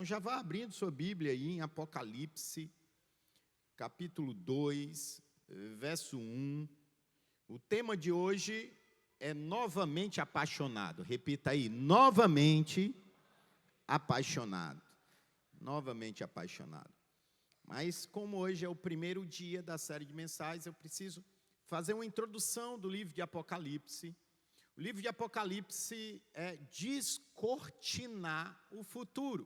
Já vá abrindo sua Bíblia aí em Apocalipse, capítulo 2, verso 1. O tema de hoje é novamente apaixonado. Repita aí, novamente apaixonado. Novamente apaixonado. Mas como hoje é o primeiro dia da série de mensagens, eu preciso fazer uma introdução do livro de Apocalipse. O livro de Apocalipse é descortinar o futuro.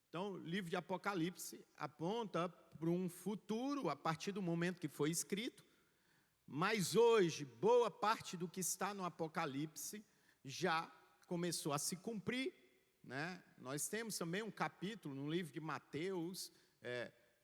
Então, o livro de Apocalipse aponta para um futuro a partir do momento que foi escrito, mas hoje, boa parte do que está no Apocalipse já começou a se cumprir, né? Nós temos também um capítulo no livro de Mateus,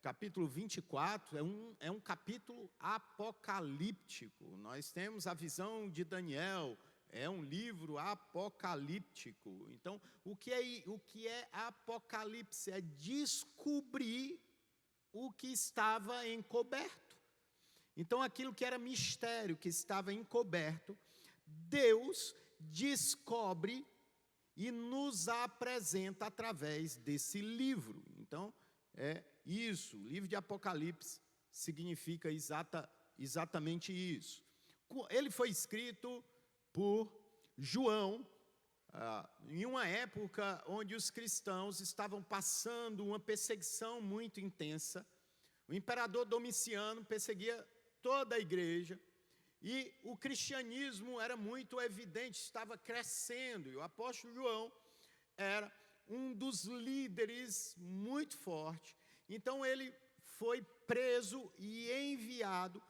capítulo 24, é um capítulo apocalíptico. Nós temos a visão de Daniel, é um livro apocalíptico. Então, o que é Apocalipse? É descobrir o que estava encoberto. Então, aquilo que era mistério, que estava encoberto, Deus descobre e nos apresenta através desse livro. Então, é isso. O livro de Apocalipse significa exatamente isso. Ele foi escrito por João, em uma época onde os cristãos estavam passando uma perseguição muito intensa. O imperador Domiciano perseguia toda a igreja e o cristianismo era muito evidente, estava crescendo. E o apóstolo João era um dos líderes muito forte. Então ele foi preso e enviado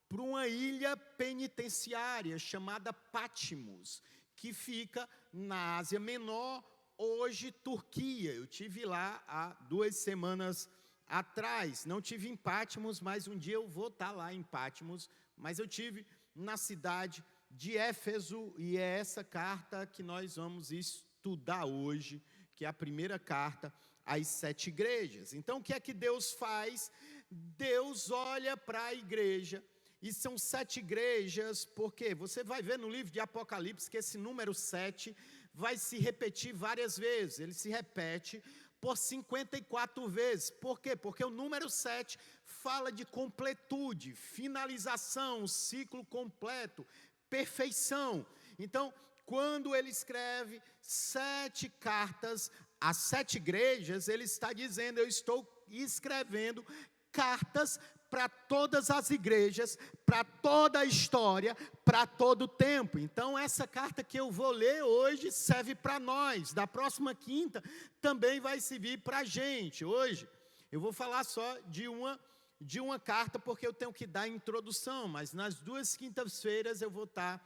para uma ilha penitenciária chamada Patmos, que fica na Ásia Menor, hoje Turquia. Eu estive lá há 2 semanas atrás, não tive em Patmos, mas um dia eu vou estar lá em Patmos, mas eu tive na cidade de Éfeso, e é essa carta que nós vamos estudar hoje, que é a primeira carta às 7 igrejas. Então, o que é que Deus faz? Deus olha para a igreja. E são 7 igrejas, porque você vai ver no livro de Apocalipse que esse número 7 vai se repetir várias vezes. Ele se repete por 54 vezes. Por quê? Porque o número 7 fala de completude, finalização, ciclo completo, perfeição. Então, quando ele escreve 7 cartas às 7 igrejas, ele está dizendo: eu estou escrevendo cartas para todas as igrejas, para toda a história, para todo o tempo. Então, essa carta que eu vou ler hoje serve para nós. Da próxima quinta também vai servir para a gente. Hoje eu vou falar só de uma carta, porque eu tenho que dar a introdução, mas nas 2 quintas-feiras eu vou estar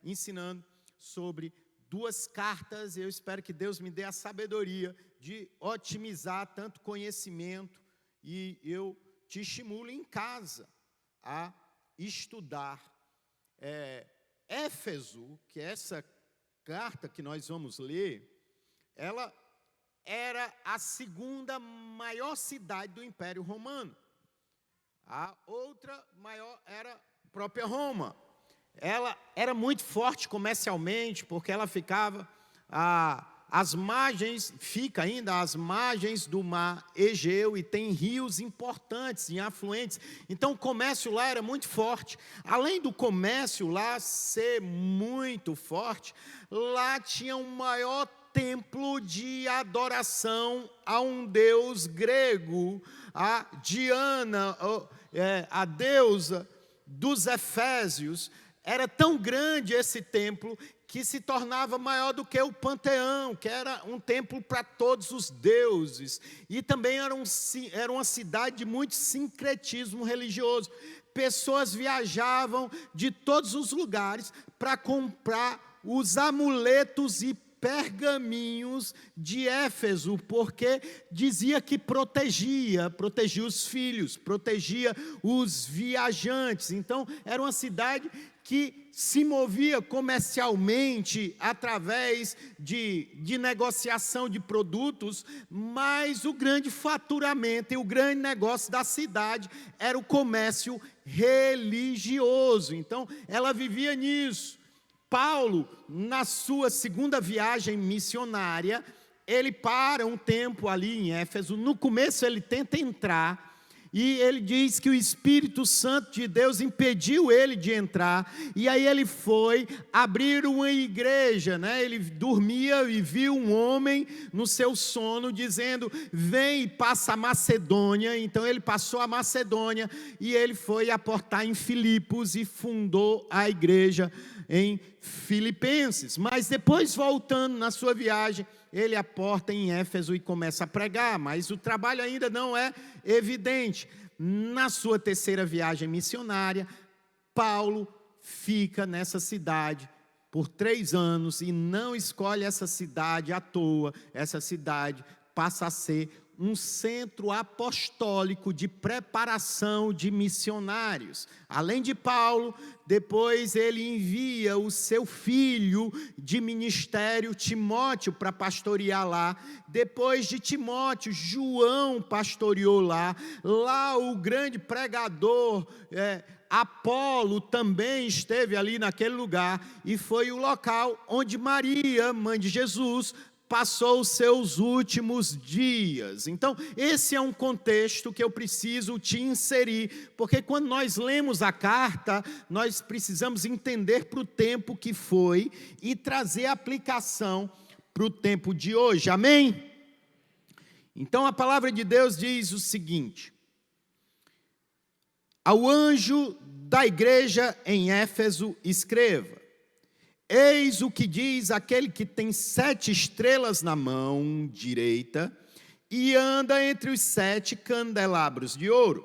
ensinando sobre 2 cartas. Eu espero que Deus me dê a sabedoria de otimizar tanto conhecimento, e eu te estimulo em casa a estudar. Éfeso, que é essa carta que nós vamos ler, ela era a 2ª maior cidade do Império Romano. A outra maior era a própria Roma. Ela era muito forte comercialmente, porque ela ficava fica ainda às margens do mar Egeu, e tem rios importantes e afluentes. Então o comércio lá era muito forte. Além do comércio lá ser muito forte, lá tinha um maior templo de adoração a um deus grego, a Diana, a deusa dos Efésios. Era tão grande esse templo que se tornava maior do que o Panteão, que era um templo para todos os deuses. E também era uma cidade de muito sincretismo religioso. Pessoas viajavam de todos os lugares para comprar os amuletos e pergaminhos de Éfeso, porque dizia que protegia os filhos, protegia os viajantes. Então, era uma cidade que se movia comercialmente através de negociação de produtos, mas o grande faturamento e o grande negócio da cidade era o comércio religioso. Então, ela vivia nisso. Paulo, na sua 2ª viagem missionária, ele para um tempo ali em Éfeso. No começo ele tenta entrar, e ele diz que o Espírito Santo de Deus impediu ele de entrar, e aí ele foi abrir uma igreja, né? Ele dormia e viu um homem no seu sono dizendo: vem e passa a Macedônia. Então ele passou a Macedônia, e ele foi aportar em Filipos e fundou a igreja em Filipenses. Mas depois, voltando na sua viagem, ele aporta em Éfeso e começa a pregar, mas o trabalho ainda não é evidente. Na sua terceira viagem missionária, Paulo fica nessa cidade por 3 anos e não escolhe essa cidade à toa. Essa cidade passa a ser um centro apostólico de preparação de missionários. Além de Paulo, depois ele envia o seu filho de ministério, Timóteo, para pastorear lá. Depois de Timóteo, João pastoreou lá. Lá o grande pregador Apolo também esteve ali naquele lugar, e foi o local onde Maria, mãe de Jesus, passou os seus últimos dias. Então, esse é um contexto que eu preciso te inserir, porque quando nós lemos a carta, nós precisamos entender para o tempo que foi e trazer aplicação para o tempo de hoje, amém? Então, a palavra de Deus diz o seguinte: ao anjo da igreja em Éfeso escreva: eis o que diz aquele que tem 7 estrelas na mão direita e anda entre os 7 candelabros de ouro.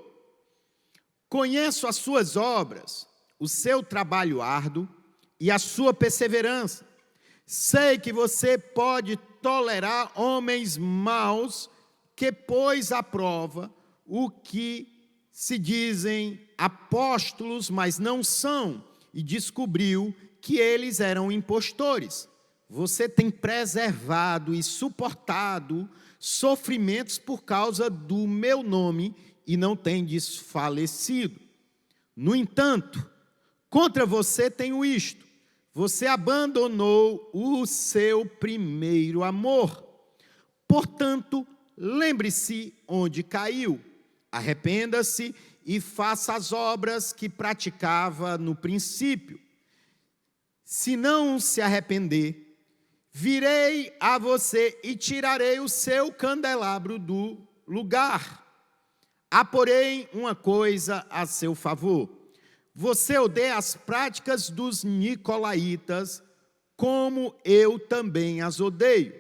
Conheço as suas obras, o seu trabalho árduo e a sua perseverança. Sei que você pode tolerar homens maus que pôs à prova o que se dizem apóstolos, mas não são, e descobriu que eles eram impostores. Você tem preservado e suportado sofrimentos por causa do meu nome e não tem desfalecido. No entanto, contra você tenho isto: você abandonou o seu primeiro amor. Portanto, lembre-se onde caiu, arrependa-se e faça as obras que praticava no princípio. Se não se arrepender, virei a você e tirarei o seu candelabro do lugar. Há, porém, uma coisa a seu favor: você odeia as práticas dos nicolaítas, como eu também as odeio.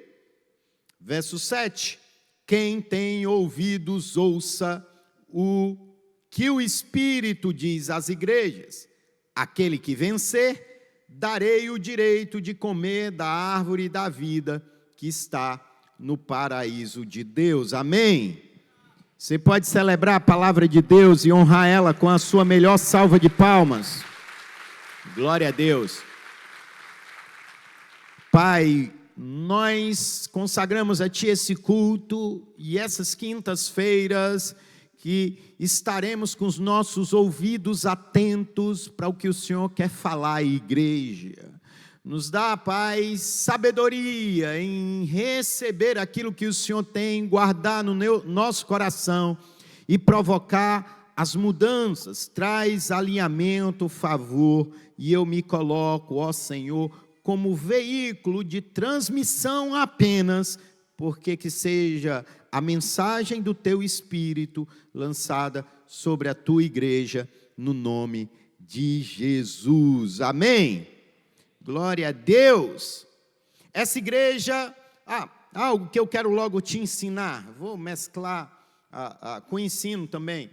Verso 7. Quem tem ouvidos, ouça o que o Espírito diz às igrejas. Aquele que vencer, darei o direito de comer da árvore da vida que está no paraíso de Deus. Amém? Você pode celebrar a palavra de Deus e honrar ela com a sua melhor salva de palmas. Glória a Deus. Pai, nós consagramos a Ti esse culto e essas quintas-feiras que estaremos com os nossos ouvidos atentos para o que o Senhor quer falar à igreja. Nos dá, Pai, sabedoria em receber aquilo que o Senhor tem, guardar no nosso coração e provocar as mudanças. Traz alinhamento, favor, e eu me coloco, ó Senhor, como veículo de transmissão apenas, porque que seja a mensagem do Teu Espírito lançada sobre a Tua igreja, no nome de Jesus. Amém? Glória a Deus. Essa igreja, algo que eu quero logo te ensinar, vou mesclar com o ensino também.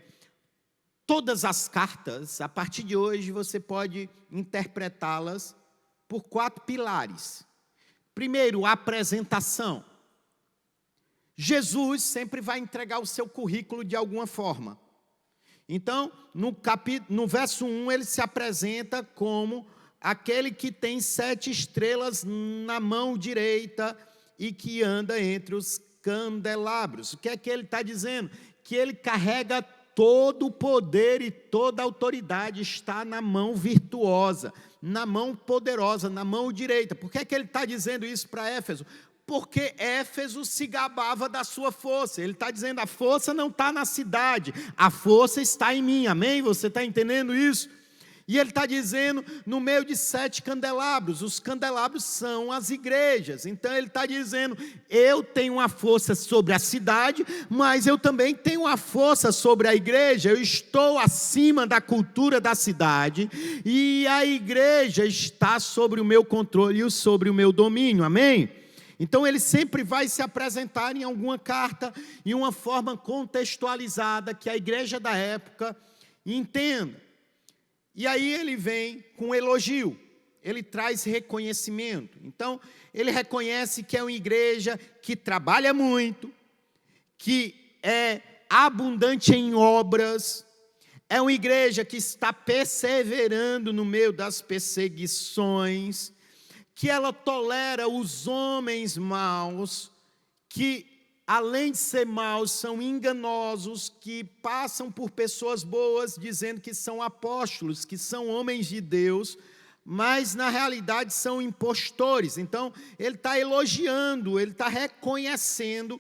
Todas as cartas, a partir de hoje, você pode interpretá-las por 4 pilares. Primeiro, a apresentação. Jesus sempre vai entregar o seu currículo de alguma forma. Então, no verso 1, ele se apresenta como aquele que tem 7 estrelas na mão direita e que anda entre os candelabros. O que é que ele está dizendo? Que ele carrega todo o poder e toda a autoridade, está na mão virtuosa, na mão poderosa, na mão direita. Por que é que ele está dizendo isso para Éfeso? Porque Éfeso se gabava da sua força. Ele está dizendo, a força não está na cidade, a força está em mim, amém? Você está entendendo isso? E ele está dizendo, no meio de 7 candelabros, os candelabros são as igrejas. Então ele está dizendo, eu tenho uma força sobre a cidade, mas eu também tenho uma força sobre a igreja. Eu estou acima da cultura da cidade, e a igreja está sobre o meu controle e sobre o meu domínio, amém? Então ele sempre vai se apresentar em alguma carta, em uma forma contextualizada, que a igreja da época entenda. E aí ele vem com elogio, ele traz reconhecimento. Então, ele reconhece que é uma igreja que trabalha muito, que é abundante em obras, é uma igreja que está perseverando no meio das perseguições, que ela tolera os homens maus, que além de ser maus, são enganosos, que passam por pessoas boas, dizendo que são apóstolos, que são homens de Deus, mas na realidade são impostores. Então, ele está elogiando, ele está reconhecendo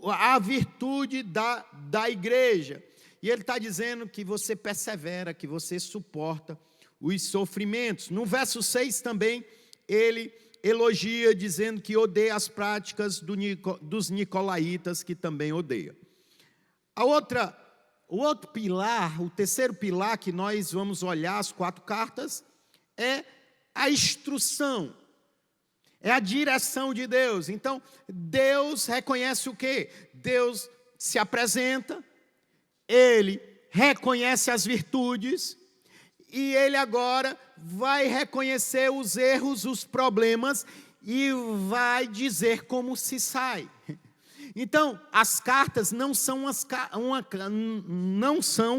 a virtude da igreja. E ele está dizendo que você persevera, que você suporta os sofrimentos. No verso 6 também, ele elogia, dizendo que odeia as práticas dos nicolaítas, que também odeia. O outro pilar, o terceiro pilar que nós vamos olhar, as 4 cartas, é a instrução, é a direção de Deus. Então, Deus reconhece o quê? Deus se apresenta, Ele reconhece as virtudes, e ele agora vai reconhecer os erros, os problemas, e vai dizer como se sai. Então, as cartas não são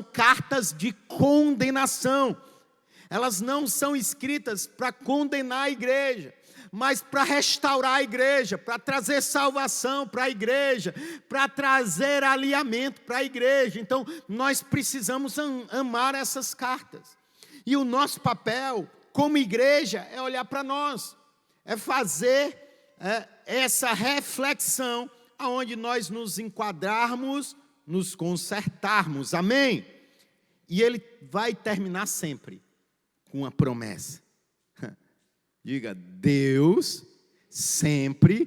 cartas de condenação. Elas não são escritas para condenar a igreja, mas para restaurar a igreja, para trazer salvação para a igreja, para trazer alinhamento para a igreja. Então, nós precisamos amar essas cartas. E o nosso papel, como igreja, é olhar para nós, é fazer essa reflexão, aonde nós nos enquadrarmos, nos consertarmos, amém? E ele vai terminar sempre com uma promessa. Diga, Deus sempre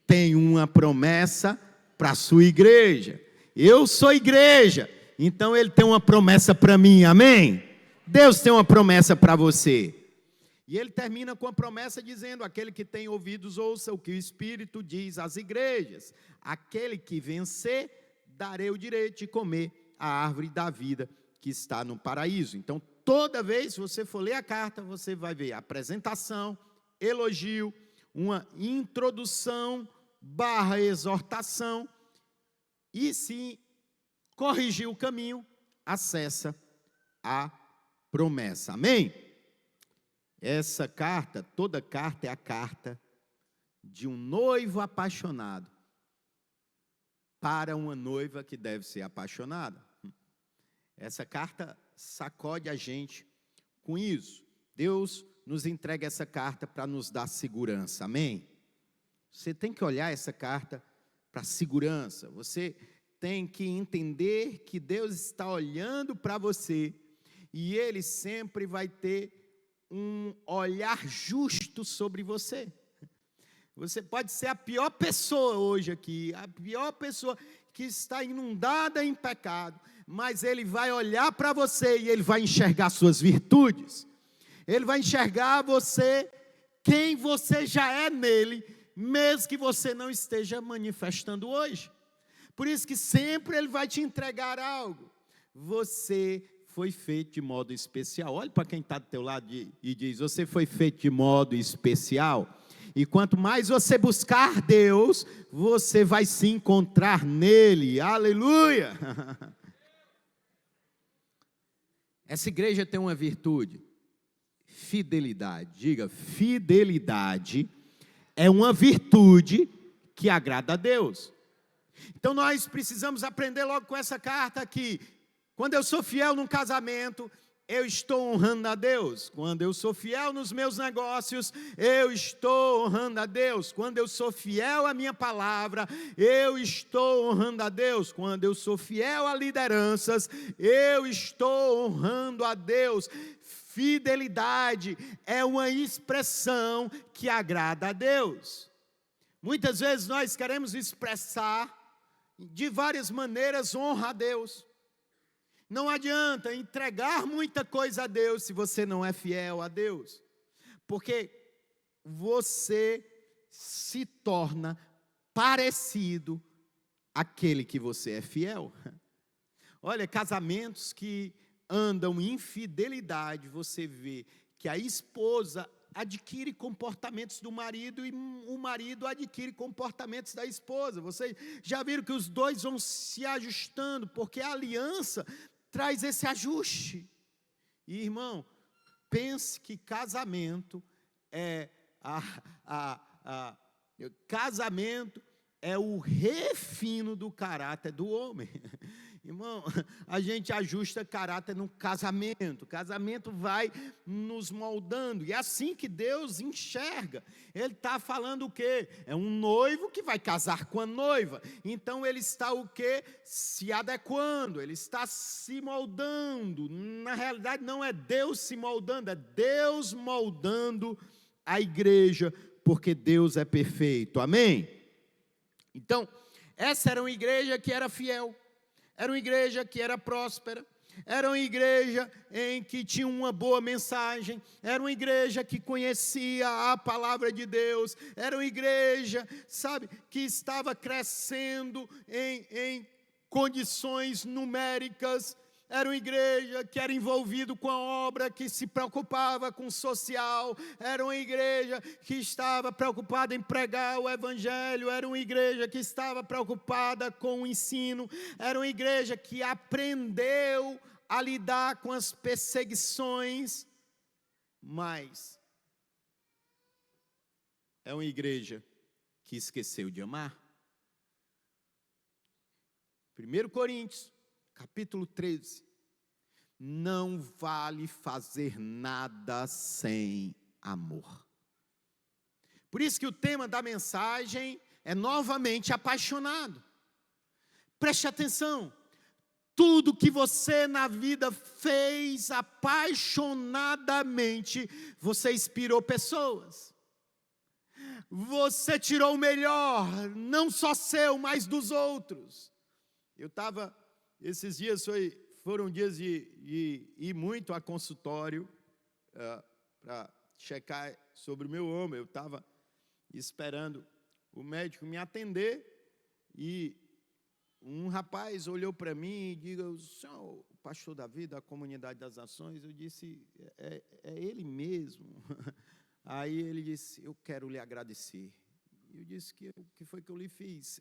tem uma promessa para a sua igreja. Eu sou igreja, então ele tem uma promessa para mim, amém? Deus tem uma promessa para você. E ele termina com a promessa dizendo, aquele que tem ouvidos, ouça o que o Espírito diz às igrejas. Aquele que vencer, darei o direito de comer a árvore da vida que está no paraíso. Então, toda vez que você for ler a carta, você vai ver apresentação, elogio, uma introdução / exortação, e se corrigir o caminho, acessa a promessa, amém? Essa carta, toda carta é a carta de um noivo apaixonado para uma noiva que deve ser apaixonada. Essa carta sacode a gente com isso. Deus nos entrega essa carta para nos dar segurança, amém? Você tem que olhar essa carta para segurança, você tem que entender que Deus está olhando para você, e Ele sempre vai ter um olhar justo sobre você. Você pode ser a pior pessoa hoje aqui, a pior pessoa que está inundada em pecado, mas Ele vai olhar para você e Ele vai enxergar suas virtudes. Ele vai enxergar você, quem você já é nele, mesmo que você não esteja manifestando hoje. Por isso que sempre Ele vai te entregar algo. Você foi feito de modo especial. Olhe para quem está do teu lado e diz, você foi feito de modo especial. E quanto mais você buscar Deus, você vai se encontrar nele. Aleluia! Essa igreja tem uma virtude, fidelidade. Diga, fidelidade é uma virtude que agrada a Deus. Então nós precisamos aprender logo com essa carta aqui. Quando eu sou fiel num casamento, eu estou honrando a Deus. Quando eu sou fiel nos meus negócios, eu estou honrando a Deus. Quando eu sou fiel à minha palavra, eu estou honrando a Deus. Quando eu sou fiel a lideranças, eu estou honrando a Deus. Fidelidade é uma expressão que agrada a Deus. Muitas vezes nós queremos expressar de várias maneiras honra a Deus. Não adianta entregar muita coisa a Deus se você não é fiel a Deus, porque você se torna parecido àquele que você é fiel. Olha, casamentos que andam em infidelidade, você vê que a esposa adquire comportamentos do marido e o marido adquire comportamentos da esposa. Vocês já viram que os dois vão se ajustando, porque a aliança traz esse ajuste. E, irmão, pense que casamento casamento é o refino do caráter do homem. Irmão, a gente ajusta caráter no casamento. O casamento vai nos moldando. E é assim que Deus enxerga. Ele está falando o quê? É um noivo que vai casar com a noiva. Então ele está o quê? Se adequando. Ele está se moldando. Na realidade não é Deus se moldando, é Deus moldando a igreja, porque Deus é perfeito. Amém? Então, essa era uma igreja que era fiel. Era uma igreja que era próspera, era uma igreja em que tinha uma boa mensagem, era uma igreja que conhecia a palavra de Deus, era uma igreja, sabe, que estava crescendo em condições numéricas. Era uma igreja que era envolvida com a obra, que se preocupava com o social. Era uma igreja que estava preocupada em pregar o evangelho. Era uma igreja que estava preocupada com o ensino. Era uma igreja que aprendeu a lidar com as perseguições. Mas é uma igreja que esqueceu de amar. 1 Coríntios capítulo 13, não vale fazer nada sem amor. Por isso que o tema da mensagem é novamente apaixonado. Preste atenção, tudo que você na vida fez apaixonadamente, você inspirou pessoas. Você tirou o melhor, não só seu, mas dos outros. Esses dias foram dias de ir muito a consultório para checar sobre o meu ombro. Eu estava esperando o médico me atender e um rapaz olhou para mim e disse: o senhor, o pastor Davi da Comunidade das Nações? Eu disse: é ele mesmo. Aí ele disse: eu quero lhe agradecer. Eu disse: o que foi que eu lhe fiz?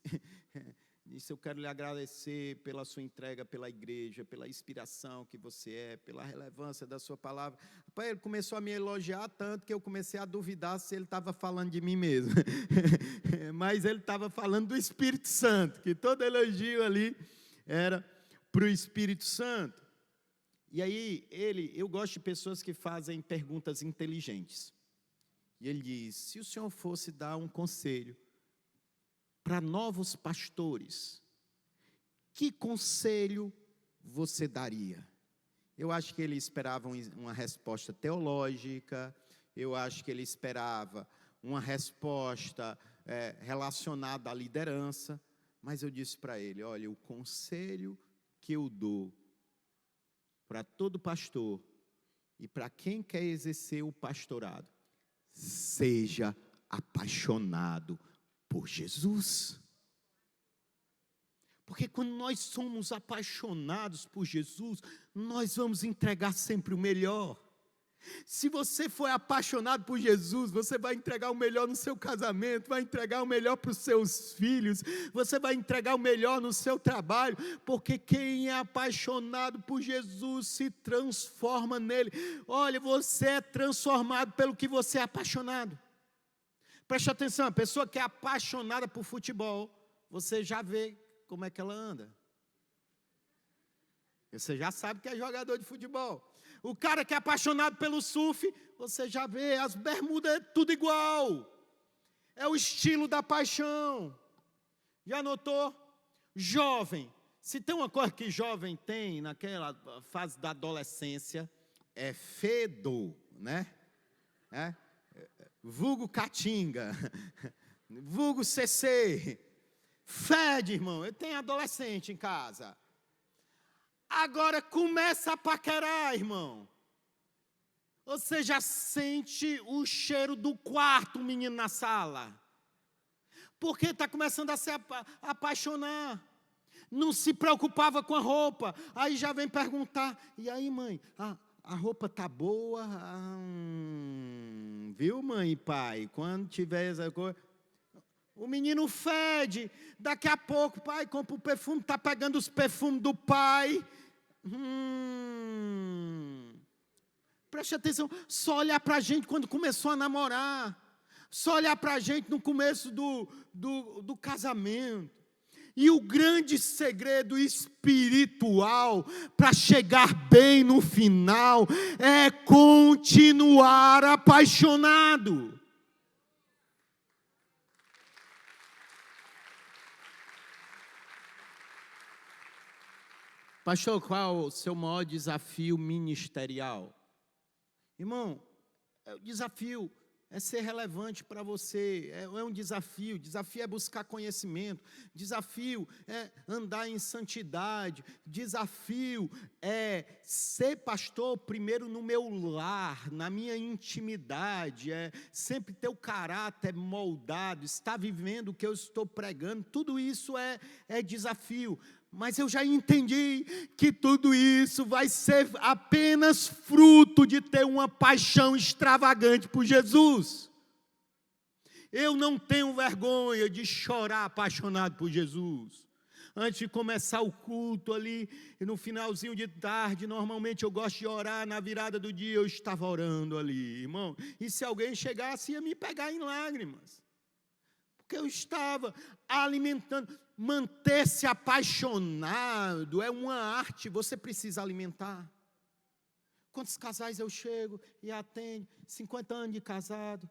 Disse: eu quero lhe agradecer pela sua entrega pela igreja, pela inspiração que você é, pela relevância da sua palavra. Rapaz, ele começou a me elogiar tanto que eu comecei a duvidar se ele estava falando de mim mesmo. Mas ele estava falando do Espírito Santo, que todo elogio ali era para o Espírito Santo. E aí, eu gosto de pessoas que fazem perguntas inteligentes. E ele diz: se o senhor fosse dar um conselho para novos pastores, que conselho você daria? Eu acho que ele esperava uma resposta teológica, eu acho que ele esperava uma resposta relacionada à liderança, mas eu disse para ele: olha, o conselho que eu dou para todo pastor e para quem quer exercer o pastorado, seja apaixonado por Jesus. Porque quando nós somos apaixonados por Jesus, nós vamos entregar sempre o melhor. Se você for apaixonado por Jesus, você vai entregar o melhor no seu casamento, vai entregar o melhor para os seus filhos, você vai entregar o melhor no seu trabalho, porque quem é apaixonado por Jesus se transforma nele. Olha, você é transformado pelo que você é apaixonado. Preste atenção, a pessoa que é apaixonada por futebol, você já vê como é que ela anda. Você já sabe que é jogador de futebol. O cara que é apaixonado pelo surf, você já vê, as bermudas é tudo igual. É o estilo da paixão. Já notou? Jovem. Se tem uma coisa que jovem tem naquela fase da adolescência, é fedor, né? Vulgo Caatinga, vulgo CC. Fede, irmão. Eu tenho adolescente em casa. Agora começa a paquerar, irmão. Você já sente o cheiro do quarto menino na sala. Porque está começando a se apaixonar. Não se preocupava com a roupa. Aí já vem perguntar, e aí, mãe, a roupa tá boa? Viu, mãe e pai? Quando tiver essa coisa... O menino fede. Daqui a pouco, pai, compra o perfume, está pegando os perfumes do pai. Preste atenção, só olhar para a gente quando começou a namorar. Só olhar para a gente no começo do casamento. E o grande segredo espiritual para chegar bem no final é continuar apaixonado. Pastor, qual o seu maior desafio ministerial? Irmão, o desafio é ser relevante para você, é um desafio. Desafio é buscar conhecimento, desafio é andar em santidade, desafio é ser pastor primeiro no meu lar, na minha intimidade, é sempre ter o caráter moldado, estar vivendo o que eu estou pregando, tudo isso é desafio. Mas eu já entendi que tudo isso vai ser apenas fruto de ter uma paixão extravagante por Jesus. Eu não tenho vergonha de chorar apaixonado por Jesus. Antes de começar o culto ali, e no finalzinho de tarde, normalmente eu gosto de orar, na virada do dia eu estava orando ali, irmão. E se alguém chegasse, ia me pegar em lágrimas. Porque eu estava alimentando. Manter-se apaixonado é uma arte, você precisa alimentar. Quantos casais eu chego e atendo? 50 anos de casado,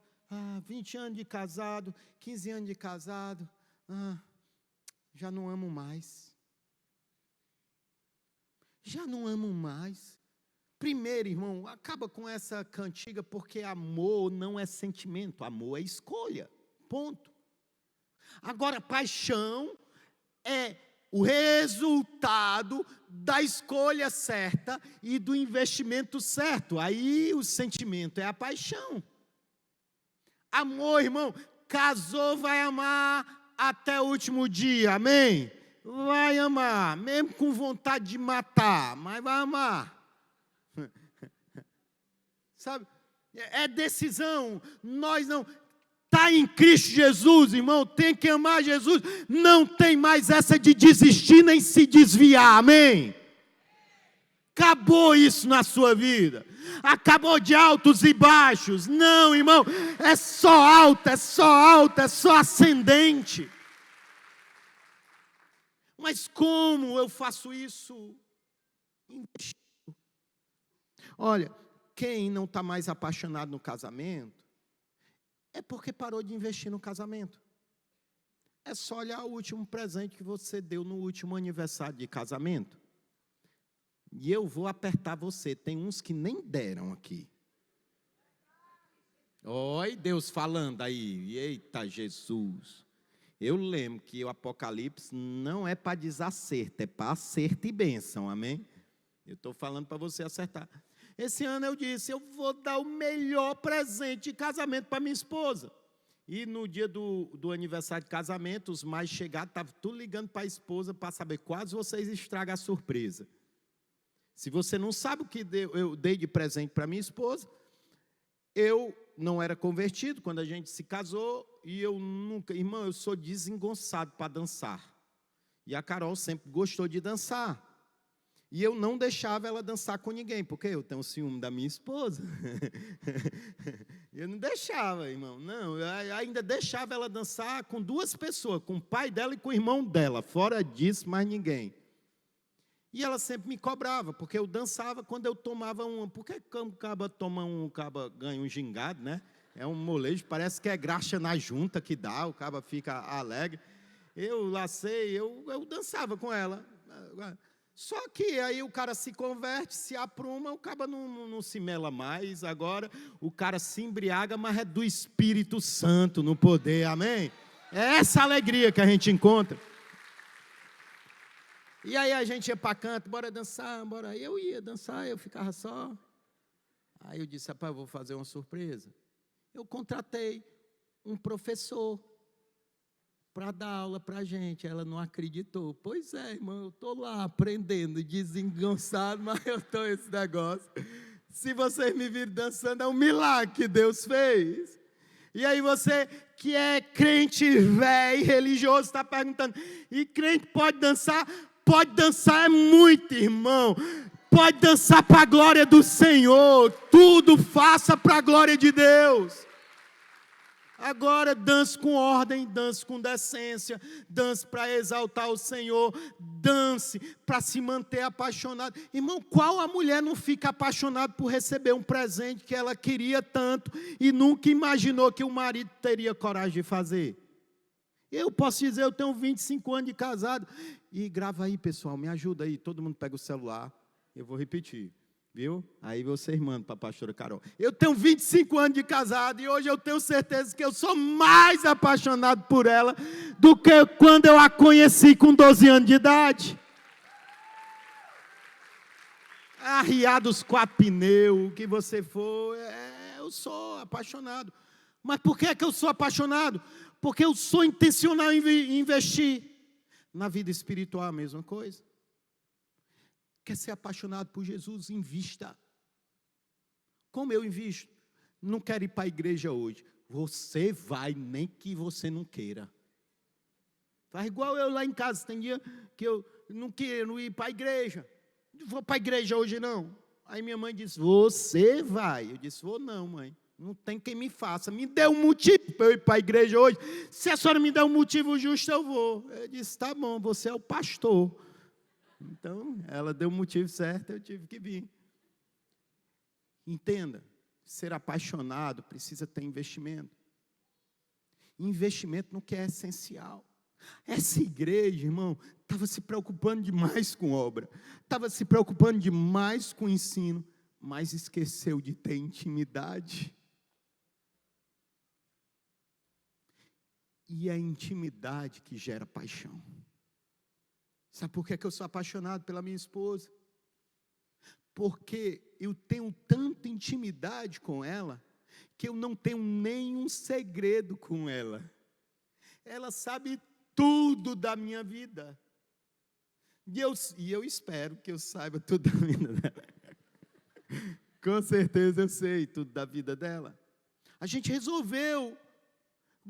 20 anos de casado, 15 anos de casado, já não amo mais. Já não amo mais. Primeiro, irmão, acaba com essa cantiga, porque amor não é sentimento, amor é escolha, ponto. Agora, paixão é o resultado da escolha certa e do investimento certo. Aí o sentimento é a paixão. Amor, irmão, casou, vai amar até o último dia, amém? Vai amar, mesmo com vontade de matar, mas vai amar. Sabe? É decisão, nós não... Está em Cristo Jesus, irmão, tem que amar Jesus, não tem mais essa de desistir nem se desviar, amém? Acabou isso na sua vida, acabou de altos e baixos, não, irmão, é só alta, é só alta, é só ascendente. Mas como eu faço isso? Olha, quem não está mais apaixonado no casamento, é porque parou de investir no casamento. É só olhar o último presente que você deu no último aniversário de casamento. E eu vou apertar você. Tem uns que nem deram aqui. Oi, Deus falando aí. Eita, Jesus. Eu lembro que o Apocalipse não é para desacerto, é para acerto e bênção, amém? Eu estou falando para você acertar. Esse ano eu disse, eu vou dar o melhor presente de casamento para minha esposa. E no dia do aniversário de casamento, os mais chegados estavam tudo ligando para a esposa para saber quais vocês estragam a surpresa. Se você não sabe o que eu dei de presente para minha esposa, eu não era convertido quando a gente se casou e eu nunca... Irmão, eu sou desengonçado para dançar. E a Carol sempre gostou de dançar. E eu não deixava ela dançar com ninguém, porque eu tenho ciúme da minha esposa. Eu não deixava, irmão, não. Eu ainda deixava ela dançar com duas pessoas, com o pai dela e com o irmão dela. Fora disso, mais ninguém. E ela sempre me cobrava, porque eu dançava quando eu tomava uma. Por que o caba toma um, o caba ganha um gingado, né? É um molejo, parece que é graxa na junta que dá, o caba fica alegre. Eu lacei, eu dançava com ela. Só que aí o cara se converte, se apruma, o cara não se mela mais. Agora o cara se embriaga, mas é do Espírito Santo no poder, amém? É essa alegria que a gente encontra. E aí a gente ia para canto, bora dançar, bora. Eu ia dançar, eu ficava só. Aí eu disse, rapaz, eu vou fazer uma surpresa. Eu contratei um professor para dar aula para a gente. Ela não acreditou. Pois é, irmão, eu estou lá aprendendo, desengonçado, mas eu estou esse negócio. Se vocês me virem dançando, é um milagre que Deus fez. E aí você que é crente velho, religioso, está perguntando, e crente pode dançar? Pode dançar é muito, irmão. Pode dançar para a glória do Senhor. Tudo faça para a glória de Deus. Agora dance com ordem, dance com decência, dance para exaltar o Senhor, dance para se manter apaixonado. Irmão, qual a mulher não fica apaixonada por receber um presente que ela queria tanto e nunca imaginou que o marido teria coragem de fazer? Eu posso dizer, eu tenho 25 anos de casado. E grava aí, pessoal, me ajuda aí, todo mundo pega o celular, eu vou repetir. Viu? Aí vocês mandam para a pastora Carol. Eu tenho 25 anos de casado e hoje eu tenho certeza que eu sou mais apaixonado por ela do que quando eu a conheci com 12 anos de idade. Arriar dos 4 pneus, o que você for, eu sou apaixonado. Mas por que é que eu sou apaixonado? Porque eu sou intencional em investir. Na vida espiritual a mesma coisa. Quer ser apaixonado por Jesus? Invista. Como eu invisto? Não quero ir para a igreja hoje. Você vai, nem que você não queira. Faz igual eu lá em casa. Tem dia que eu não quero ir para a igreja. Não vou para a igreja hoje não. Aí minha mãe disse, você vai. Eu disse, vou não, mãe. Não tem quem me faça. Me dê um motivo para eu ir para a igreja hoje. Se a senhora me der um motivo justo, eu vou. Eu disse, tá bom, você é o pastor. Então, ela deu o motivo certo, eu tive que vir. Entenda, ser apaixonado precisa ter investimento. Investimento no que é essencial. Essa igreja, irmão, estava se preocupando demais com obra. Estava se preocupando demais com ensino, mas esqueceu de ter intimidade. E é a intimidade que gera paixão. Sabe por que eu sou apaixonado pela minha esposa? Porque eu tenho tanta intimidade com ela, que eu não tenho nenhum segredo com ela. Ela sabe tudo da minha vida. E eu espero que eu saiba tudo da vida dela. Com certeza eu sei tudo da vida dela. A gente resolveu.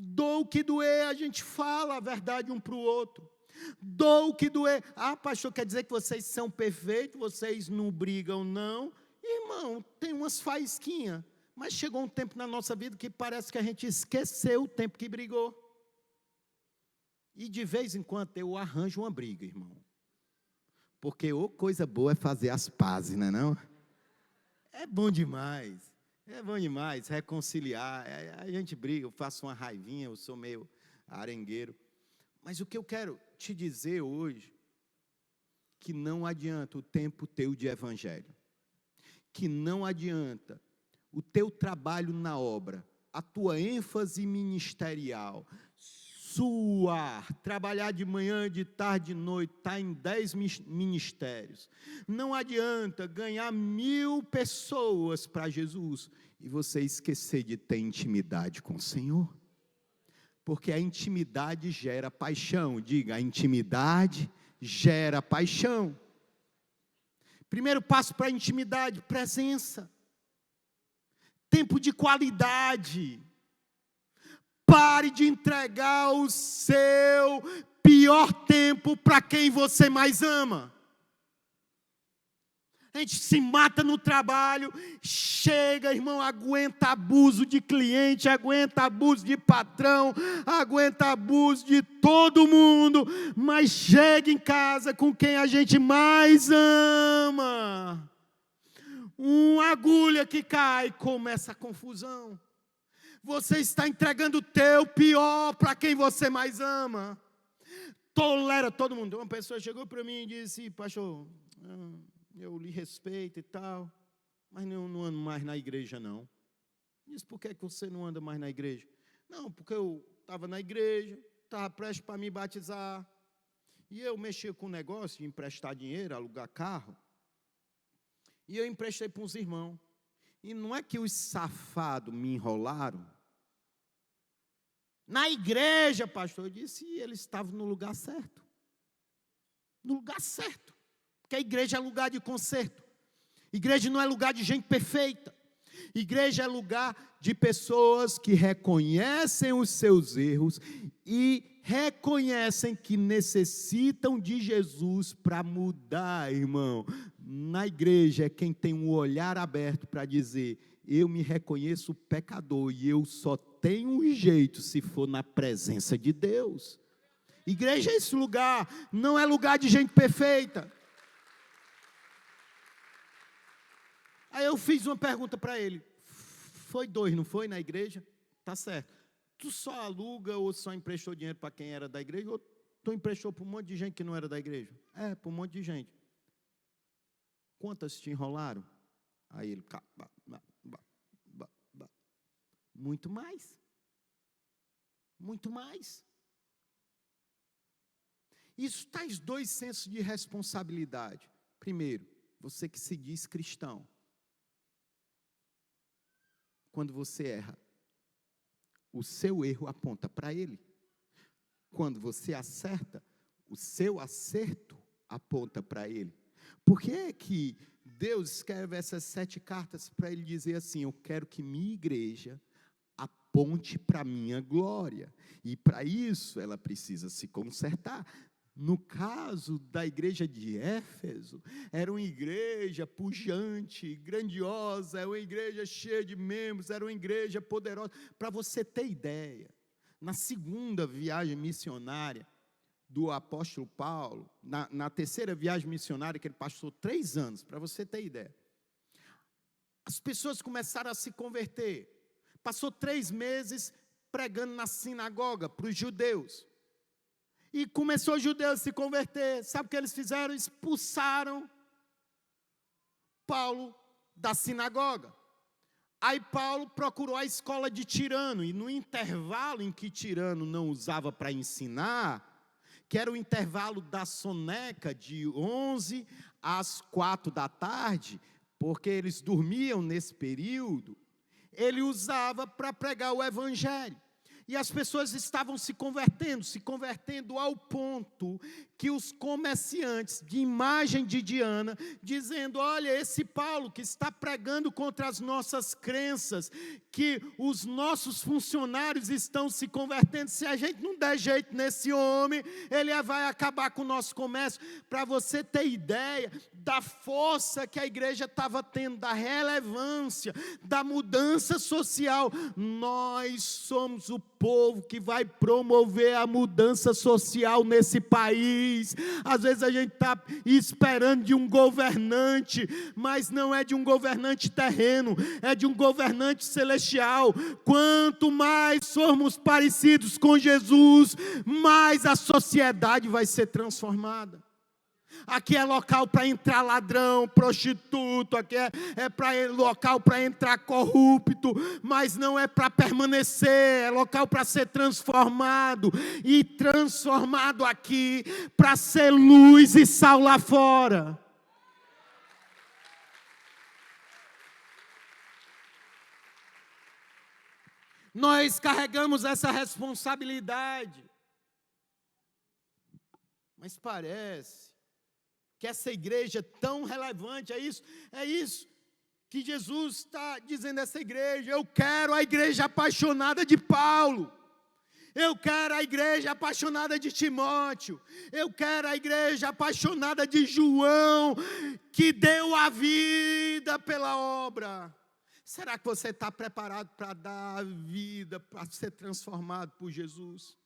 Dou o que doer, a gente fala a verdade um para o outro. Dou o que doer. Ah, pastor, quer dizer que vocês são perfeitos, vocês não brigam, não? Irmão, tem umas faísquinhas, mas chegou um tempo na nossa vida que parece que a gente esqueceu o tempo que brigou. E de vez em quando eu arranjo uma briga, irmão. Porque coisa boa é fazer as pazes, não é não? É bom demais. É bom demais reconciliar. A gente briga, eu faço uma raivinha, eu sou meio arengueiro. Mas o que eu quero te dizer hoje, que não adianta o tempo teu de evangelho, que não adianta o teu trabalho na obra, a tua ênfase ministerial, suar, trabalhar de manhã, de tarde, de noite, estar em 10 ministérios. Não adianta ganhar 1000 pessoas para Jesus e você esquecer de ter intimidade com o Senhor. Porque a intimidade gera paixão. Diga, a intimidade gera paixão. Primeiro passo para a intimidade, presença. Tempo de qualidade. Pare de entregar o seu pior tempo para quem você mais ama. A gente se mata no trabalho, chega, irmão, aguenta abuso de cliente, aguenta abuso de patrão, aguenta abuso de todo mundo, mas chega em casa com quem a gente mais ama. Uma agulha que cai, começa a confusão. Você está entregando o teu pior para quem você mais ama. Tolera todo mundo. Uma pessoa chegou para mim e disse: pastor, eu lhe respeito e tal, mas não ando mais na igreja, não. Disse: por que você não anda mais na igreja? Não, porque eu estava na igreja, estava prestes para me batizar, e eu mexia com o negócio de emprestar dinheiro, alugar carro, e eu emprestei para uns irmãos. E não é que os safados me enrolaram? Na igreja, pastor, eu disse, e eles estavam no lugar certo. No lugar certo. Porque a igreja é lugar de conserto. Igreja não é lugar de gente perfeita. Igreja é lugar de pessoas que reconhecem os seus erros e reconhecem que necessitam de Jesus para mudar, irmão. Na igreja é quem tem um olhar aberto para dizer: eu me reconheço pecador e eu só tenho um jeito se for na presença de Deus. Igreja é esse lugar, não é lugar de gente perfeita. Aí eu fiz uma pergunta para ele. Foi 2, não foi, na igreja? Tá certo. Tu só aluga ou só emprestou dinheiro para quem era da igreja? Ou tu emprestou para um monte de gente que não era da igreja? É, para um monte de gente. Quantas te enrolaram? Aí ele... Muito mais. Muito mais. Isso traz 2 sensos de responsabilidade. Primeiro, você que se diz cristão. Quando você erra, o seu erro aponta para ele. Quando você acerta, o seu acerto aponta para ele. Por que é que Deus escreve essas 7 cartas para ele dizer assim: eu quero que minha igreja aponte para a minha glória. E para isso ela precisa se consertar. No caso da igreja de Éfeso, era uma igreja pujante, grandiosa, era uma igreja cheia de membros, era uma igreja poderosa. Para você ter ideia, na segunda viagem missionária do apóstolo Paulo, na terceira viagem missionária, que ele passou 3 anos, para você ter ideia, as pessoas começaram a se converter. Passou 3 meses pregando na sinagoga para os judeus. E começou os judeus a se converter. Sabe o que eles fizeram? Expulsaram Paulo da sinagoga. Aí Paulo procurou a escola de Tirano. E no intervalo em que Tirano não usava para ensinar, que era o intervalo da soneca de 11 às 4 da tarde, porque eles dormiam nesse período, ele usava para pregar o evangelho. E as pessoas estavam se convertendo ao ponto que os comerciantes de imagem de Diana, dizendo: olha, esse Paulo que está pregando contra as nossas crenças, que os nossos funcionários estão se convertendo, se a gente não der jeito nesse homem, ele vai acabar com o nosso comércio. Para você ter ideia da força que a igreja estava tendo, da relevância, da mudança social. Nós somos o povo que vai promover a mudança social nesse país. Às vezes a gente está esperando de um governante, mas não é de um governante terreno, é de um governante celestial. Quanto mais formos parecidos com Jesus, mais a sociedade vai ser transformada. Aqui é local para entrar ladrão, prostituto, aqui é local para entrar corrupto, mas não é para permanecer, é local para ser transformado, e transformado aqui para ser luz e sal lá fora. Nós carregamos essa responsabilidade, mas parece que essa igreja é tão relevante, é isso que Jesus está dizendo a essa igreja: eu quero a igreja apaixonada de Paulo, Eu quero a igreja apaixonada de Timóteo. Eu quero a igreja apaixonada de João, que deu a vida pela obra. Será que você está preparado para dar a vida, para ser transformado por Jesus?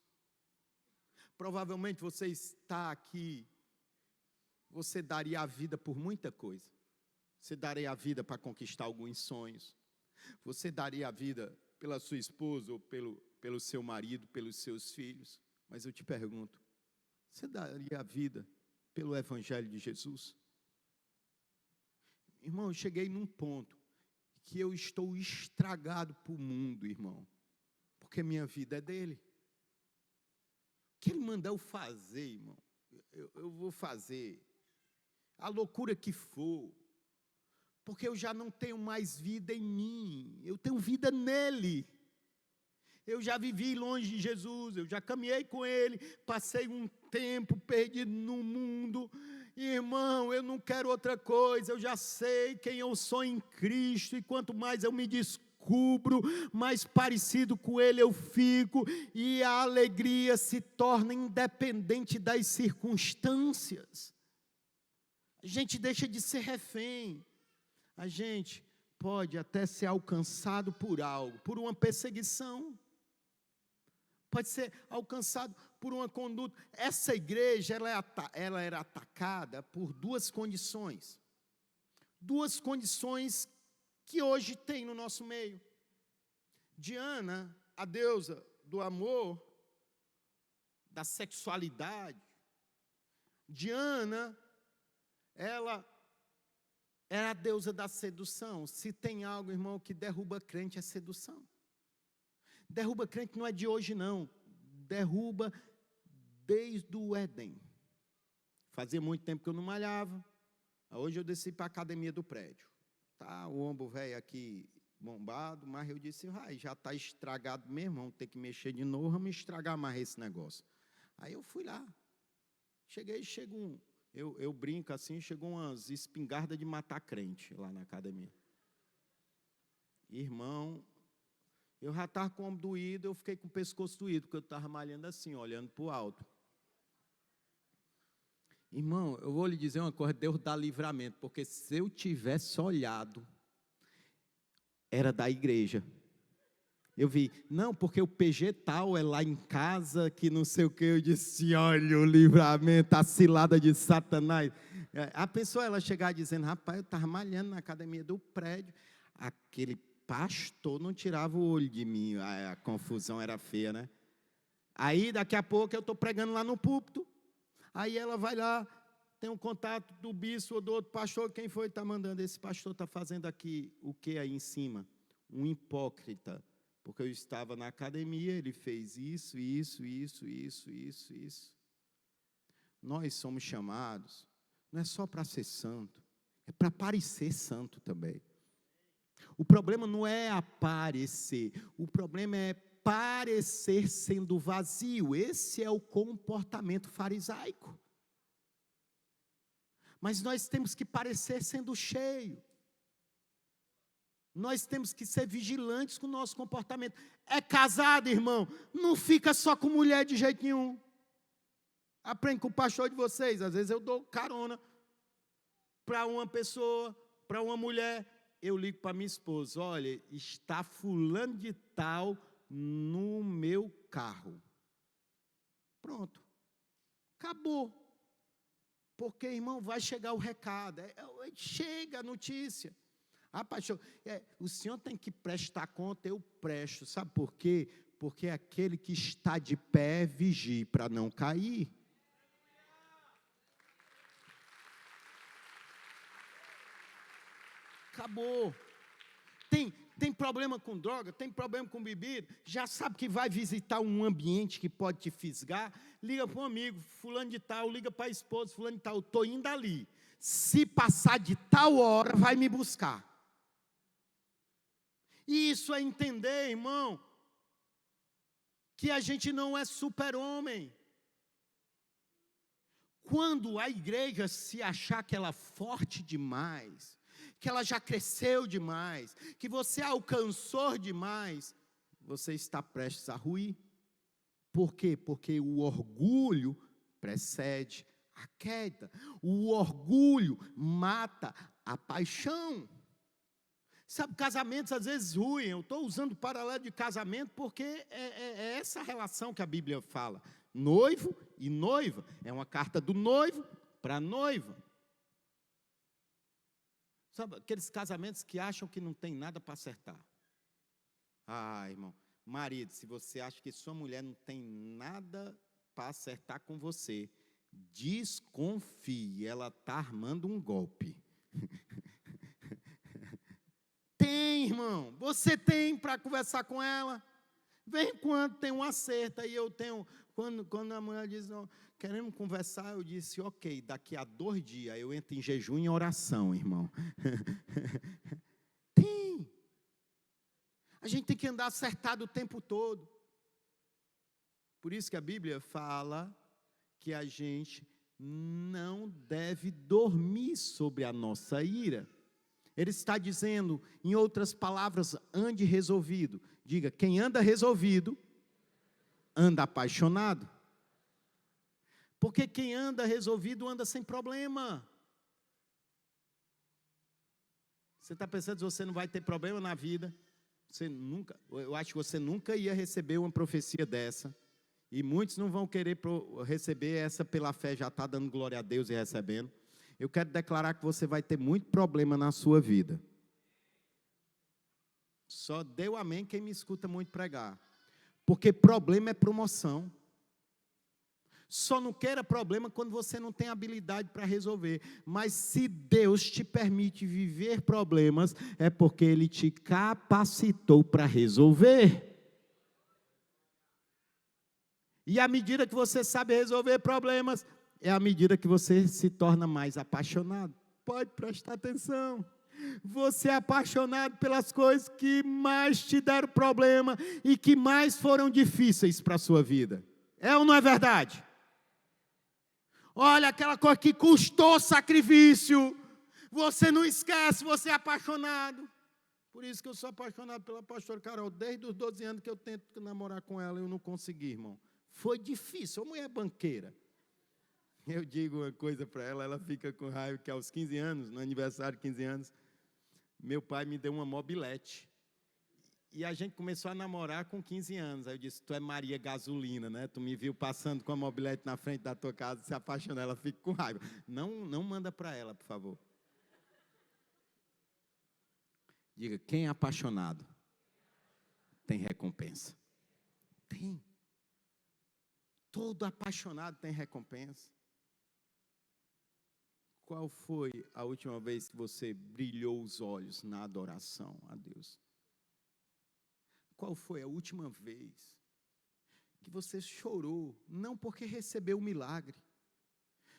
Provavelmente você está aqui, você daria a vida por muita coisa. Você daria a vida para conquistar alguns sonhos. Você daria a vida pela sua esposa ou pelo seu marido, pelos seus filhos. Mas eu te pergunto, você daria a vida pelo Evangelho de Jesus? Irmão, eu cheguei num ponto que eu estou estragado para o mundo, irmão. Porque minha vida é dele. O que ele mandar eu fazer, irmão, eu vou fazer. A loucura que for. Porque eu já não tenho mais vida em mim, eu tenho vida nele. Eu já vivi longe de Jesus, eu já caminhei com ele, passei um tempo perdido no mundo. Irmão, eu não quero outra coisa, eu já sei quem eu sou em Cristo, e quanto mais eu me descubro, mais parecido com ele eu fico, e a alegria se torna independente das circunstâncias. A gente deixa de ser refém. A gente pode até ser alcançado por algo, por uma perseguição. Pode ser alcançado por uma conduta. Essa igreja, ela era atacada por duas condições. Duas condições que hoje tem no nosso meio. Diana, a deusa do amor, da sexualidade. Diana, ela era a deusa da sedução. Se tem algo, irmão, que derruba crente, é sedução. Derruba crente não é de hoje, não. Derruba desde o Éden. Fazia muito tempo que eu não malhava. Hoje eu desci para a academia do prédio. Tá, o ombro velho aqui bombado, mas eu disse, já está estragado mesmo, vamos ter que mexer de novo, vamos estragar mais esse negócio. Aí eu fui lá. Eu brinco assim, chegou umas espingardas de matar crente lá na academia. Irmão, eu já estava com o ombro doído, eu fiquei com o pescoço doído, porque eu estava malhando assim, olhando para o alto. Irmão, eu vou lhe dizer uma coisa, Deus dá livramento, porque se eu tivesse olhado, era da igreja. Eu vi, não, porque o PG tal é lá em casa, que não sei o que, eu disse, olha o livramento, a cilada de Satanás. A pessoa, ela chegar dizendo, rapaz, eu estava malhando na academia do prédio, aquele pastor não tirava o olho de mim, a confusão era feia, né? Aí, daqui a pouco, eu estou pregando lá no púlpito, aí ela vai lá, tem um contato do bispo ou do outro pastor, quem foi que está mandando? Esse pastor está fazendo aqui o que aí em cima? Um hipócrita. Porque eu estava na academia, ele fez isso. Nós somos chamados, não é só para ser santo, é para parecer santo também. O problema não é aparecer, o problema é parecer sendo vazio. Esse é o comportamento farisaico. Mas nós temos que parecer sendo cheio. Nós temos que ser vigilantes com o nosso comportamento. É casado, irmão, não fica só com mulher de jeito nenhum. Aprende com o pastor de vocês. Às vezes eu dou carona para uma pessoa, para uma mulher. Eu ligo para minha esposa, olha, está fulano de tal no meu carro. Pronto. Acabou. Porque, irmão, vai chegar o recado. Chega a notícia. Ah, pastor, o senhor tem que prestar conta, eu presto. Sabe por quê? Porque aquele que está de pé vigie para não cair. Acabou. Tem problema com droga, tem problema com bebida, já sabe que vai visitar um ambiente que pode te fisgar, liga para um amigo, fulano de tal, liga para a esposa, fulano de tal, estou indo ali. Se passar de tal hora, vai me buscar. E isso é entender, irmão, que a gente não é super-homem. Quando a igreja se achar que ela é forte demais, que ela já cresceu demais, que você alcançou demais, você está prestes a ruir. Por quê? Porque o orgulho precede a queda. O orgulho mata a paixão. Sabe, casamentos às vezes ruem. Eu estou usando o paralelo de casamento porque é essa relação que a Bíblia fala. Noivo e noiva. É uma carta do noivo para a noiva. Sabe, aqueles casamentos que acham que não tem nada para acertar. Ah, irmão, marido, se você acha que sua mulher não tem nada para acertar com você, desconfie, ela está armando um golpe. Tem, irmão, você tem para conversar com ela. Vem quando tem um acerto, aí eu tenho, quando a mulher diz, não, queremos conversar, eu disse, ok, daqui a 2 dias eu entro em jejum e oração, irmão. Tem. A gente tem que andar acertado o tempo todo. Por isso que a Bíblia fala que a gente não deve dormir sobre a nossa ira. Ele está dizendo, em outras palavras, ande resolvido. Diga, quem anda resolvido, anda apaixonado. Porque quem anda resolvido, anda sem problema. Você está pensando que você não vai ter problema na vida? Eu acho que você nunca ia receber uma profecia dessa. E muitos não vão querer receber essa pela fé, já está dando glória a Deus e recebendo. Eu quero declarar que você vai ter muito problema na sua vida. Só deu amém quem me escuta muito pregar. Porque problema é promoção. Só não queira problema quando você não tem habilidade para resolver. Mas se Deus te permite viver problemas, é porque Ele te capacitou para resolver. E à medida que você sabe resolver problemas, é à medida que você se torna mais apaixonado. Pode prestar atenção. Você é apaixonado pelas coisas que mais te deram problema e que mais foram difíceis para a sua vida. É ou não é verdade? Olha, aquela coisa que custou sacrifício. Você não esquece, você é apaixonado. Por isso que eu sou apaixonado pela pastora Carol. Desde os 12 anos que eu tento namorar com ela, eu não consegui, irmão. Foi difícil, a mulher banqueira. Eu digo uma coisa para ela, ela fica com raiva, que aos 15 anos, no aniversário de 15 anos, meu pai me deu uma mobilete. E a gente começou a namorar com 15 anos. Aí eu disse, tu é Maria Gasolina, né? Tu me viu passando com a mobilete na frente da tua casa, se apaixonou, ela fica com raiva. Não manda para ela, por favor. Diga, quem é apaixonado tem recompensa. Tem. Todo apaixonado tem recompensa. Qual foi a última vez que você brilhou os olhos na adoração a Deus? Qual foi a última vez que você chorou, não porque recebeu um milagre,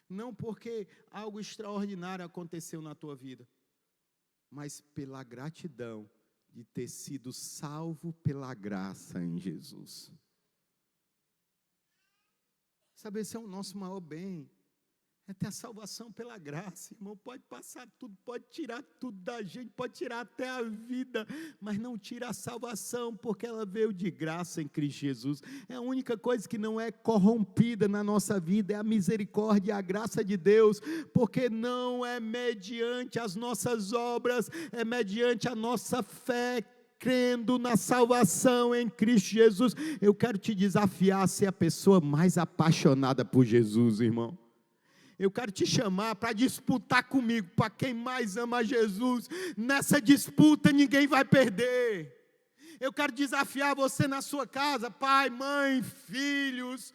não porque algo extraordinário aconteceu na tua vida, mas pela gratidão de ter sido salvo pela graça em Jesus? Sabe, esse é o nosso maior bem. É ter a salvação pela graça, irmão. Pode passar tudo, pode tirar tudo da gente, pode tirar até a vida, mas não tira a salvação, porque ela veio de graça em Cristo Jesus. É a única coisa que não é corrompida na nossa vida, é a misericórdia e a graça de Deus, porque não é mediante as nossas obras, é mediante a nossa fé, crendo na salvação em Cristo Jesus. Eu quero te desafiar a ser a pessoa mais apaixonada por Jesus, irmão. Eu quero te chamar para disputar comigo, para quem mais ama Jesus. Nessa disputa ninguém vai perder. Eu quero desafiar você na sua casa, pai, mãe, filhos,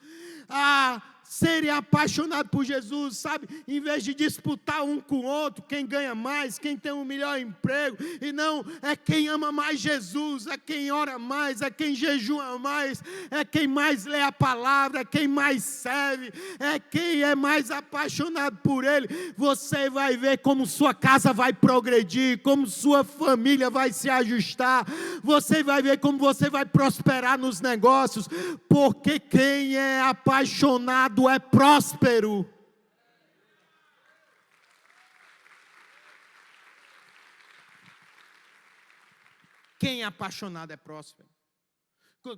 a serem apaixonados por Jesus, sabe? Em vez de disputar um com o outro, quem ganha mais, quem tem um melhor emprego, e não, é quem ama mais Jesus, é quem ora mais, é quem jejua mais, é quem mais lê a palavra, é quem mais serve, é quem é mais apaixonado por Ele. Você vai ver como sua casa vai progredir, como sua família vai se ajustar, você vai ver como você vai prosperar nos negócios, porque quem é apaixonado é próspero. Quem é apaixonado é próspero.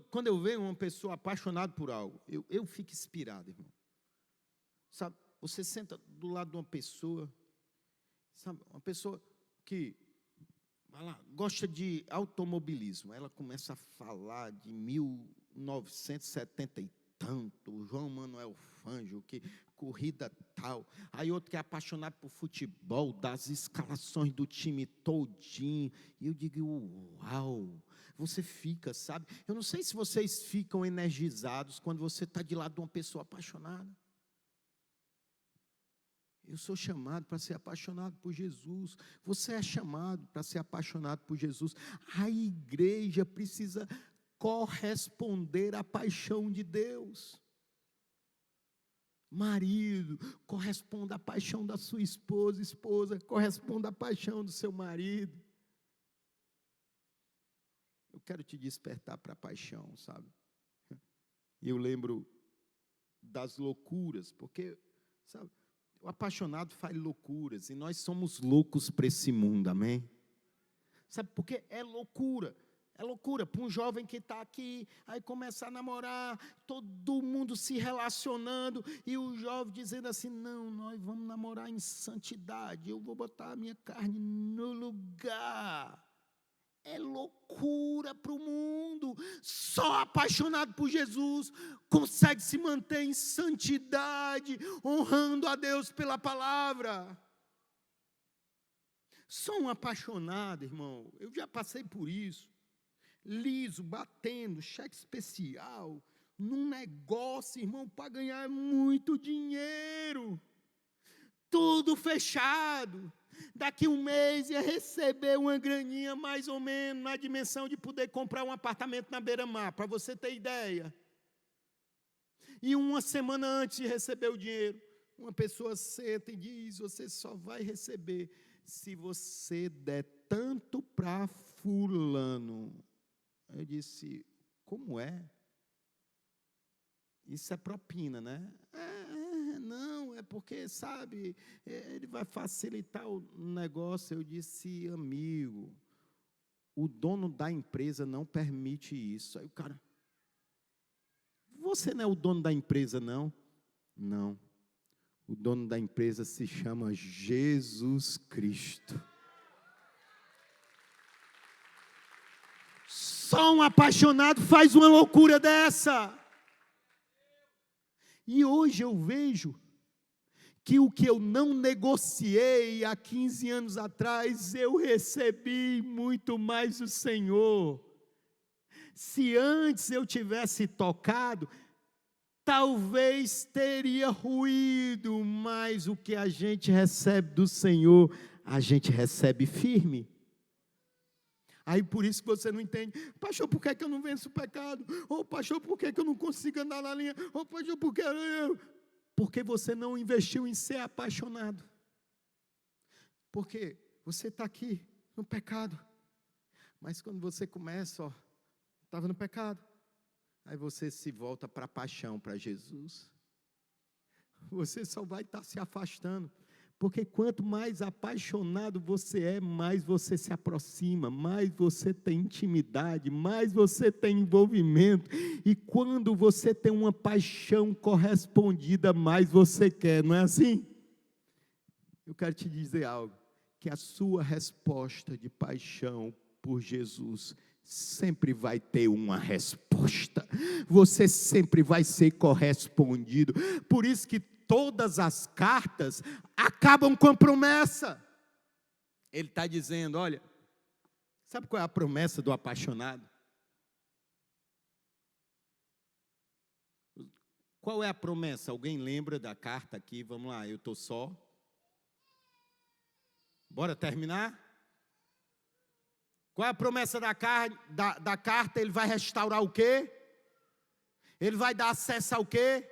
Quando eu vejo uma pessoa apaixonada por algo, eu fico inspirado, irmão. Sabe, você senta do lado de uma pessoa, sabe, uma pessoa que, vai lá, gosta de automobilismo. Ela começa a falar de 1970 e tanto, João Manuel Fangio, que corrida tal. Aí outro que é apaixonado por futebol, das escalações do time todinho. E eu digo, uau, você fica, sabe? Eu não sei se vocês ficam energizados quando você está de lado de uma pessoa apaixonada. Eu sou chamado para ser apaixonado por Jesus. Você é chamado para ser apaixonado por Jesus. A igreja precisa corresponder à paixão de Deus. Marido, corresponda à paixão da sua esposa. Esposa, corresponda à paixão do seu marido. Eu quero te despertar para a paixão, sabe? E eu lembro das loucuras, porque, sabe, o apaixonado faz loucuras, e nós somos loucos para esse mundo, amém? Sabe por quê? É loucura para um jovem que está aqui, aí começa a namorar, todo mundo se relacionando, e o jovem dizendo assim, não, nós vamos namorar em santidade, eu vou botar a minha carne no lugar. É loucura para o mundo. Só apaixonado por Jesus consegue se manter em santidade, honrando a Deus pela palavra. Só um apaixonado, irmão, eu já passei por isso, liso, batendo, cheque especial, num negócio, irmão, para ganhar muito dinheiro, tudo fechado. Daqui um mês ia receber uma graninha mais ou menos na dimensão de poder comprar um apartamento na beira-mar, para você ter ideia. E uma semana antes de receber o dinheiro, uma pessoa senta e diz, você só vai receber se você der tanto para fulano. Eu disse, como é? Isso é propina, né? Não, é porque, sabe, ele vai facilitar o negócio. Eu disse, amigo, o dono da empresa não permite isso. Aí o cara, você não é o dono da empresa, não? Não. O dono da empresa se chama Jesus Cristo. Só um apaixonado faz uma loucura dessa. E hoje eu vejo que o que eu não negociei há 15 anos atrás, eu recebi muito mais do Senhor. Se antes eu tivesse tocado, talvez teria ruído, mas o que a gente recebe do Senhor, a gente recebe firme. Aí por isso que você não entende, pastor, por que eu não venço o pecado? Ou pastor, por que eu não consigo andar na linha? Ou pastor, por que Porque você não investiu em ser apaixonado. Porque você está aqui no pecado, mas quando você começa, estava no pecado, aí você se volta para a paixão, para Jesus. Você só vai estar se afastando. Porque quanto mais apaixonado você é, mais você se aproxima, mais você tem intimidade, mais você tem envolvimento. E quando você tem uma paixão correspondida, mais você quer, não é assim? Eu quero te dizer algo, que a sua resposta de paixão por Jesus sempre vai ter uma resposta. Você sempre vai ser correspondido. Por isso que todas as cartas acabam com a promessa. Ele está dizendo, olha, sabe qual é a promessa do apaixonado? Qual é a promessa? Alguém lembra da carta aqui? Vamos lá, eu estou só. Bora terminar? Qual é a promessa da carta? Ele vai restaurar o quê? Ele vai dar acesso ao quê?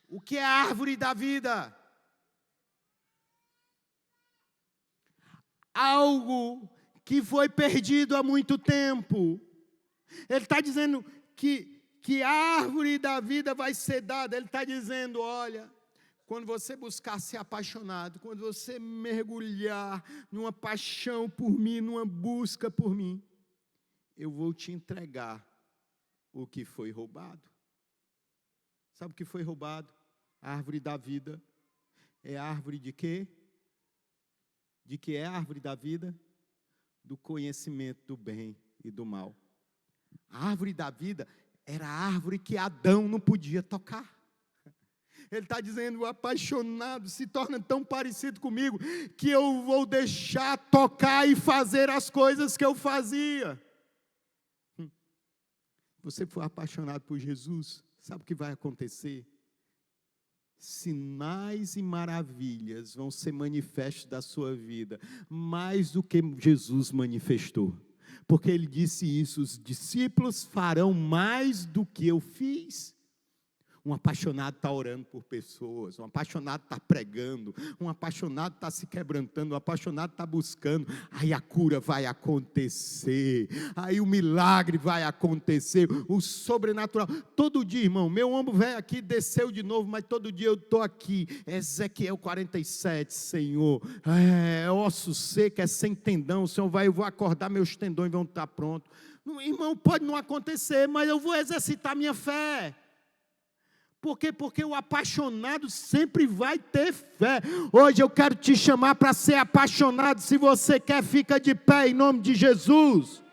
O que é a árvore da vida? Algo que foi perdido há muito tempo. Ele está dizendo que a árvore da vida vai ser dada. Ele está dizendo, olha, quando você buscar ser apaixonado, quando você mergulhar numa paixão por mim, numa busca por mim, eu vou te entregar o que foi roubado. Sabe o que foi roubado? A árvore da vida. É a árvore de quê? De que é a árvore da vida? Do conhecimento do bem e do mal. A árvore da vida era a árvore que Adão não podia tocar. Ele está dizendo, o apaixonado se torna tão parecido comigo, que eu vou deixar tocar e fazer as coisas que eu fazia. Você for apaixonado por Jesus, sabe o que vai acontecer? Sinais e maravilhas vão ser manifestos da sua vida, mais do que Jesus manifestou. Porque ele disse isso, os discípulos farão mais do que eu fiz. Um apaixonado está orando por pessoas, um apaixonado está pregando, um apaixonado está se quebrantando, um apaixonado está buscando, aí a cura vai acontecer, aí o milagre vai acontecer, o sobrenatural. Todo dia, irmão, meu ombro velho aqui desceu de novo, mas todo dia eu estou aqui. Ezequiel 47, Senhor, osso seco, sem tendão, o Senhor vai, eu vou acordar, meus tendões vão estar prontos. Irmão, pode não acontecer, mas eu vou exercitar minha fé. Por quê? Porque o apaixonado sempre vai ter fé. Hoje eu quero te chamar para ser apaixonado. Se você quer, fica de pé em nome de Jesus.